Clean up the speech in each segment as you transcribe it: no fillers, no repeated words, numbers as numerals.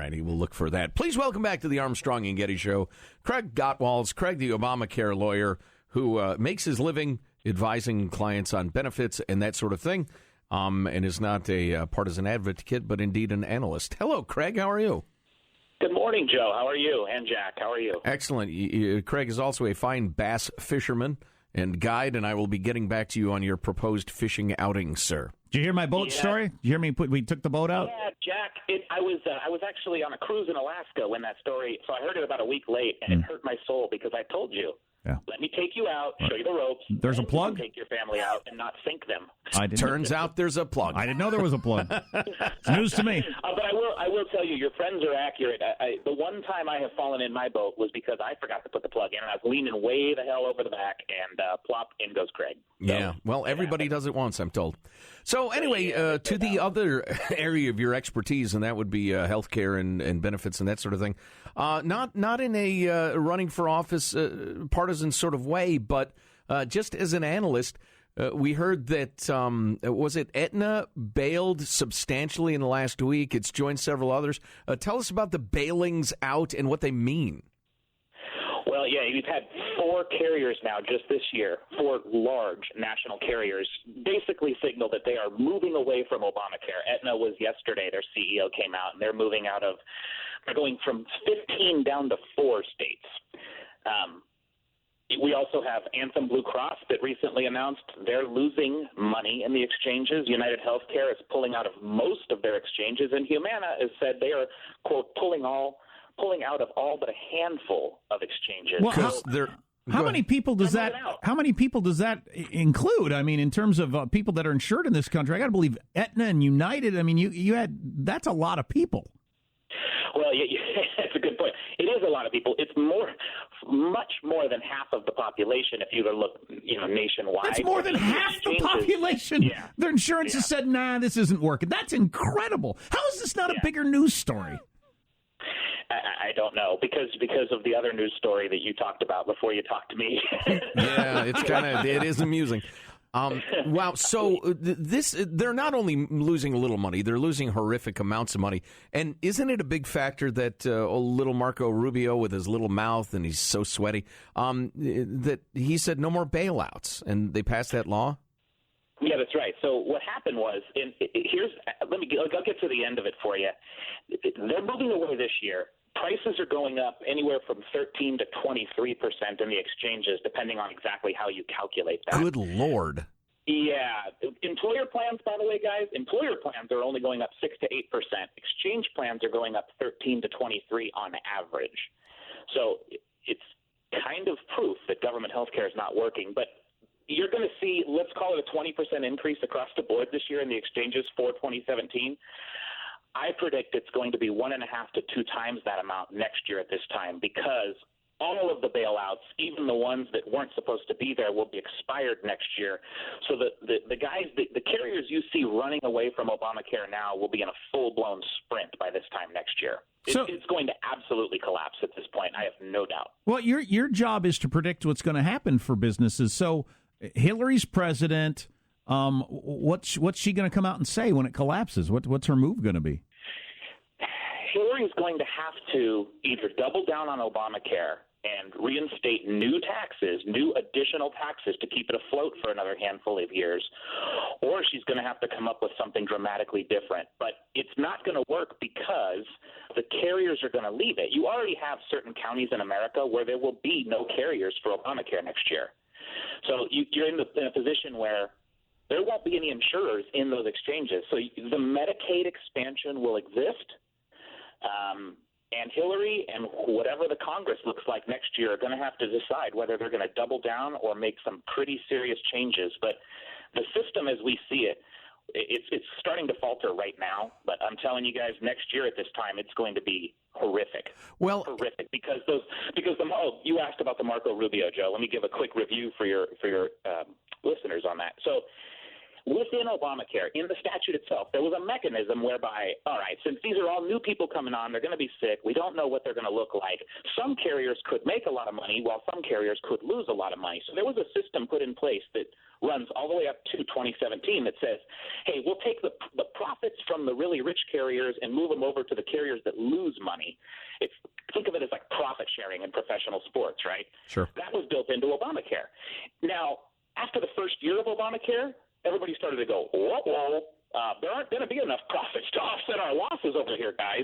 right, he will look for that. Please welcome back to the Armstrong and Getty Show, Craig Gottwals, Craig the Obamacare lawyer who makes his living advising clients on benefits and that sort of thing, and is not a partisan advocate, but indeed an analyst. Hello, Craig. How are you? Good morning, Joe. How are you? And Jack, how are you? Excellent. Craig is also a fine bass fisherman and guide, and I will be getting back to you on your proposed fishing outing, sir. Did you hear my boat story? Did you hear me? We took the boat out? Yeah, Jack. I was actually on a cruise in Alaska when that story. So I heard it about a week late, and it hurt my soul because I told you. Yeah. Let me take you out, show you the ropes. There's a plug? Take your family out and not sink them. Turns out there's a plug. I didn't know there was a plug. It's news to me. But I will tell you, your friends are accurate. The one time I have fallen in my boat was because I forgot to put the plug in, and I was leaning way the hell over the back, and plop, in goes Craig. So, yeah, well, everybody does it once, I'm told. So anyway, to the other area of your expertise, and that would be healthcare and benefits and that sort of thing. Not in a running for office partisan sort of way, but just as an analyst, we heard that, was it Aetna bailed substantially in the last week? It's joined several others. Tell us about the bailings out and what they mean. Well, yeah, you've had 4 carriers now just this year, 4 large national carriers, basically signal that they are moving away from Obamacare. Aetna was yesterday, their CEO came out, and they're going from 15 down to 4 states. We also have Anthem Blue Cross that recently announced they're losing money in the exchanges. United Healthcare is pulling out of most of their exchanges, and Humana has said they are, quote, pulling out of all but a handful of exchanges. Well, how many people does that include? I mean, in terms of people that are insured in this country, I got to believe Aetna and United. I mean, that's a lot of people. Well, yeah, that's a good point. It is a lot of people. It's much more than half of the population if you were to look, nationwide. That's more than half the population. Yeah. Their insurance has said, nah, this isn't working. That's incredible. How is this not a bigger news story? I don't know, because of the other news story that you talked about before you talked to me. Yeah, it is amusing. Wow. So they're not only losing a little money, they're losing horrific amounts of money. And isn't it a big factor that little Marco Rubio with his little mouth and he's so sweaty, that he said no more bailouts, and they passed that law? Yeah, that's right. So what happened was, I'll get to the end of it for you. They're moving away this year. Prices are going up anywhere from 13 to 23% in the exchanges, depending on exactly how you calculate that. Good Lord. Yeah. Employer plans, by the way, guys, employer plans are only going up 6 to 8%. Exchange plans are going up 13 to 23 on average. So it's kind of proof that government health care is not working. But you're going to see, let's call it a 20% increase across the board this year in the exchanges for 2017. I predict it's going to be 1.5 to 2 times that amount next year at this time, because all of the bailouts, even the ones that weren't supposed to be there, will be expired next year. So the carriers you see running away from Obamacare now will be in a full-blown sprint by this time next year. It's going to absolutely collapse at this point. I have no doubt. Well, your job is to predict what's going to happen for businesses. So Hillary's president. What's she going to come out and say when it collapses? What's her move going to be? Hillary's going to have to either double down on Obamacare and reinstate new additional taxes to keep it afloat for another handful of years, or she's going to have to come up with something dramatically different. But it's not going to work because the carriers are going to leave it. You already have certain counties in America where there will be no carriers for Obamacare next year. So you're in a position where there won't be any insurers in those exchanges. So the Medicaid expansion will exist, and Hillary and whatever the Congress looks like next year are going to have to decide whether they're going to double down or make some pretty serious changes. But the system as we see it, it's starting to falter right now. But I'm telling you guys, next year at this time, it's going to be horrific. Well, horrific because you asked about the Marco Rubio, Joe. Let me give a quick review for your listeners on that. So within Obamacare, in the statute itself, there was a mechanism whereby, all right, since these are all new people coming on, they're going to be sick, we don't know what they're going to look like. Some carriers could make a lot of money while some carriers could lose a lot of money. So there was a system put in place that runs all the way up to 2017 that says, hey, we'll take the profits from the really rich carriers and move them over to the carriers that lose money. Think of it as like profit sharing in professional sports, right? Sure. That was built into Obamacare. Now, after the first year of Obamacare, everybody started to go, whoa, there aren't going to be enough profits to offset our losses over here, guys.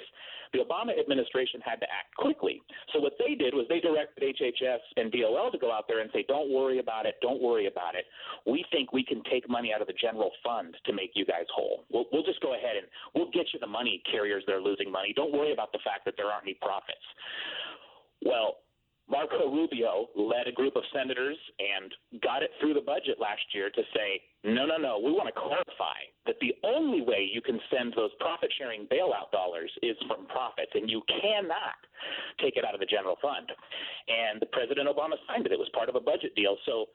The Obama administration had to act quickly. So what they did was they directed HHS and DOL to go out there and say, don't worry about it, don't worry about it. We think we can take money out of the general fund to make you guys whole. We'll just go ahead and we'll get you the money, carriers that are losing money. Don't worry about the fact that there aren't any profits. Well, Marco Rubio led a group of senators and got it through the budget last year to say, no, we want to clarify that the only way you can send those profit-sharing bailout dollars is from profits, and you cannot take it out of the general fund. And President Obama signed it. It was part of a budget deal. So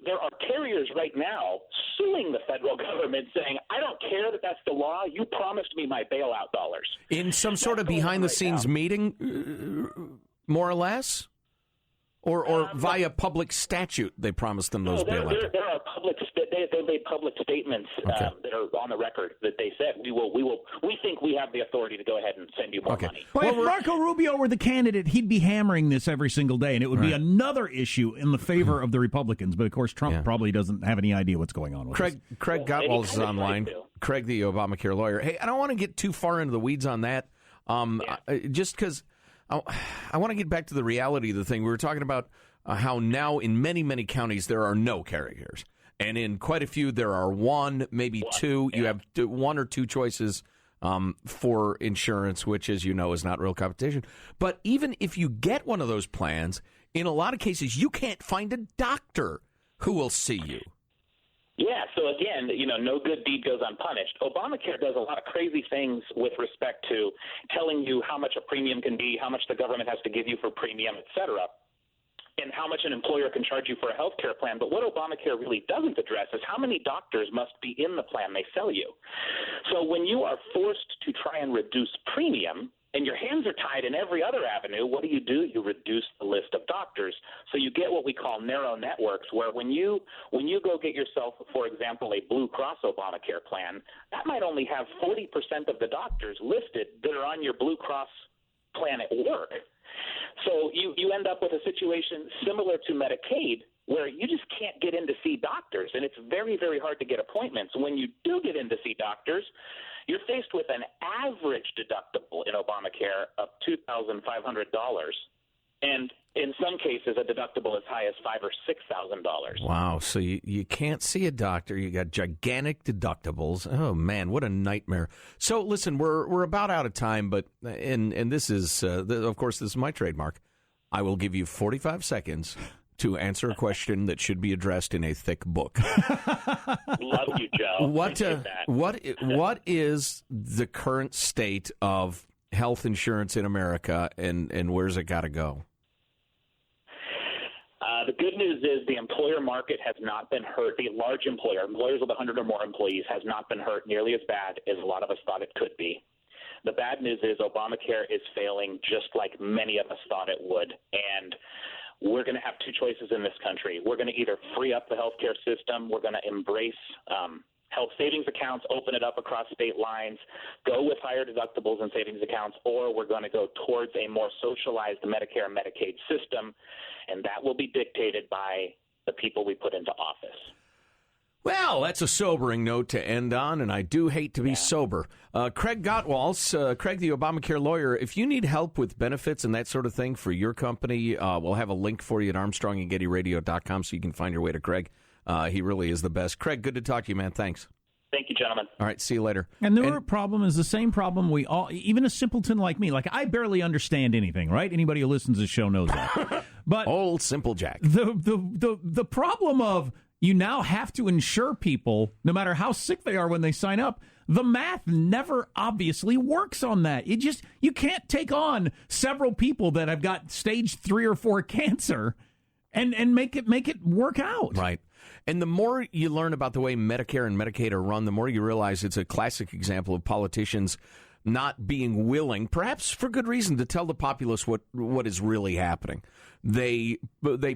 there are carriers right now suing the federal government saying, I don't care that that's the law. You promised me my bailout dollars. In some sort of behind-the-scenes meeting, more or less? Or via public statute, they promised them those bailouts. There are they made public statements that are on the record that they said we think we have the authority to go ahead and send you more money. Well, if Marco Rubio were the candidate, he'd be hammering this every single day, and it would be another issue in the favor of the Republicans. But of course, Trump probably doesn't have any idea what's going on with this. Craig Gottwals is online. Craig, the Obamacare lawyer. Hey, I don't want to get too far into the weeds on that, just because I want to get back to the reality of the thing. We were talking about how now in many, many counties there are no carriers. And in quite a few, there are one, maybe two. You have one or two choices for insurance, which, as you know, is not real competition. But even if you get one of those plans, in a lot of cases, you can't find a doctor who will see you. Yeah, so again, no good deed goes unpunished. Obamacare does a lot of crazy things with respect to telling you how much a premium can be, how much the government has to give you for premium, et cetera, and how much an employer can charge you for a health care plan. But what Obamacare really doesn't address is how many doctors must be in the plan they sell you. So when you are forced to try and reduce premium, and your hands are tied in every other avenue, what do? You reduce the list of doctors. So you get what we call narrow networks, where when you go get yourself, for example, a Blue Cross Obamacare plan, that might only have 40% of the doctors listed that are on your Blue Cross plan at work. So you end up with a situation similar to Medicaid, where you just can't get in to see doctors, and it's very, very hard to get appointments. When you do get in to see doctors, you're faced with an average deductible in Obamacare of $2,500, and in some cases a deductible as high as $5,000 or $6,000. Wow! So you can't see a doctor. You got gigantic deductibles. Oh man, what a nightmare! So listen, we're about out of time, but and this is of course this is my trademark. I will give you 45 seconds to answer a question that should be addressed in a thick book. Love you, Joe. What is the current state of health insurance in America, and where's it got to go? The good news is the employer market has not been hurt. The large employers with 100 or more employees, has not been hurt nearly as bad as a lot of us thought it could be. The bad news is Obamacare is failing just like many of us thought it would, and we're going to have two choices in this country. We're going to either free up the healthcare system, we're going to embrace health savings accounts, open it up across state lines, go with higher deductibles and savings accounts, or we're going to go towards a more socialized Medicare and Medicaid system, and that will be dictated by the people we put into office. Well, that's a sobering note to end on, and I do hate to be sober. Craig Gottwals, Craig the Obamacare lawyer, if you need help with benefits and that sort of thing for your company, we'll have a link for you at Armstrong and GettyRadio.com so you can find your way to Craig. He really is the best. Craig, good to talk to you, man. Thanks. Thank you, gentlemen. All right, see you later. And the problem is the same problem we all, even a simpleton like me, like I barely understand anything, right? Anybody who listens to the show knows that. But old simple Jack. The problem of you now have to insure people, no matter how sick they are when they sign up. The math never obviously works on that. You can't take on several people that have got stage 3 or 4 cancer and make it work out. Right. And the more you learn about the way Medicare and Medicaid are run, the more you realize it's a classic example of politicians not being willing, perhaps for good reason, to tell the populace what is really happening. They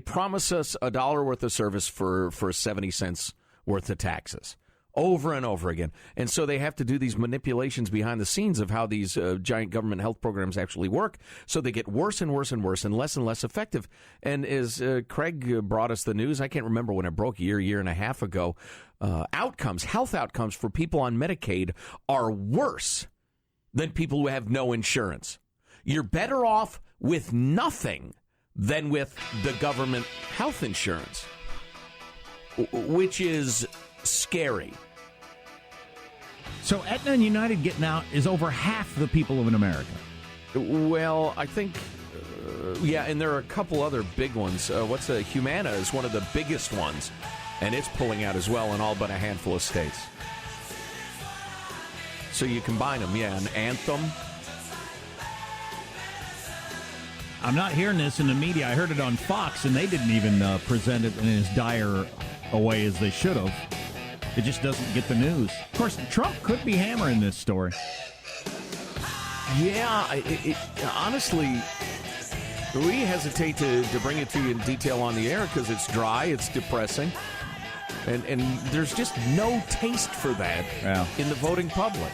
promise us $1 worth of service for 70 cents worth of taxes over and over again. And so they have to do these manipulations behind the scenes of how these giant government health programs actually work. So they get worse and worse and worse and less effective. And as Craig brought us the news, I can't remember when it broke, year and a half ago, health outcomes for people on Medicaid are worse than people who have no insurance. You're better off with nothing than with the government health insurance, which is scary. So Aetna and United getting out is over half the people of America. Well, I think, and there are a couple other big ones. Humana is one of the biggest ones, and it's pulling out as well in all but a handful of states. So you combine them, and Anthem. I'm not hearing this in the media. I heard it on Fox, and they didn't even present it in as dire a way as they should have. It just doesn't get the news. Of course, Trump could be hammering this story. Yeah, honestly, we hesitate to bring it to you in detail on the air because it's dry, it's depressing, and there's just no taste for that in the voting public.